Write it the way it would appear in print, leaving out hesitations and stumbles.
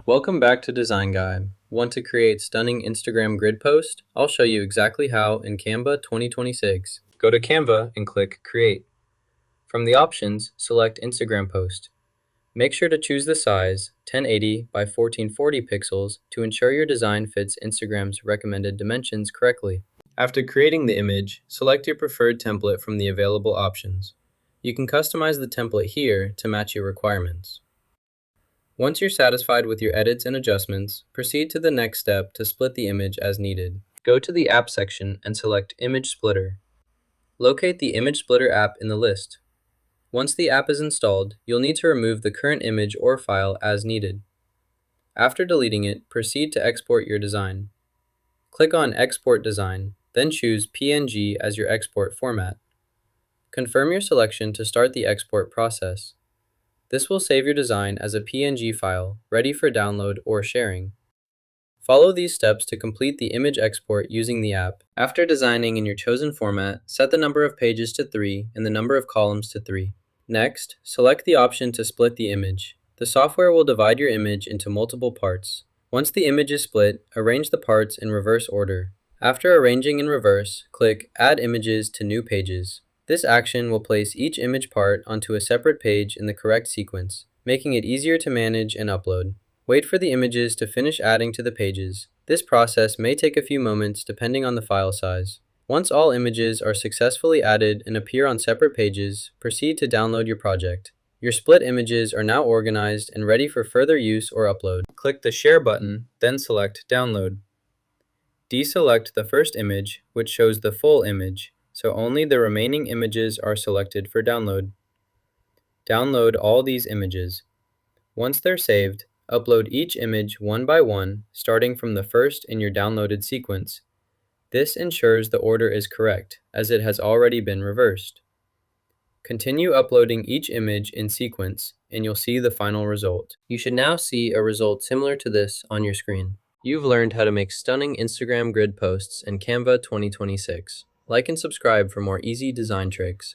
Welcome back to Design Guide. Want to create stunning Instagram grid post? I'll show you exactly how in Canva 2026. Go to Canva and click Create. From the options, select Instagram post. Make sure to choose the size 1080 by 1440 pixels to ensure your design fits Instagram's recommended dimensions correctly. After creating the image, select your preferred template from the available options. You can customize the template here to match your requirements. Once you're satisfied with your edits and adjustments, proceed to the next step to split the image as needed. Go to the App section and select Image Splitter. Locate the Image Splitter app in the list. Once the app is installed, you'll need to remove the current image or file as needed. After deleting it, proceed to export your design. Click on Export Design, then choose PNG as your export format. Confirm your selection to start the export process. This will save your design as a PNG file, ready for download or sharing. Follow these steps to complete the image export using the app. After designing in your chosen format, set the number of pages to 3 and the number of columns to 3. Next, select the option to split the image. The software will divide your image into multiple parts. Once the image is split, arrange the parts in reverse order. After arranging in reverse, click Add Images to New Pages. This action will place each image part onto a separate page in the correct sequence, making it easier to manage and upload. Wait for the images to finish adding to the pages. This process may take a few moments depending on the file size. Once all images are successfully added and appear on separate pages, proceed to download your project. Your split images are now organized and ready for further use or upload. Click the Share button, then select Download. Deselect the first image, which shows the full image, so only the remaining images are selected for download. Download all these images. Once they're saved, upload each image one by one, starting from the first in your downloaded sequence. This ensures the order is correct, as it has already been reversed. Continue uploading each image in sequence, and you'll see the final result. You should now see a result similar to this on your screen. You've learned how to make stunning Instagram grid posts in Canva 2026. Like and subscribe for more easy design tricks.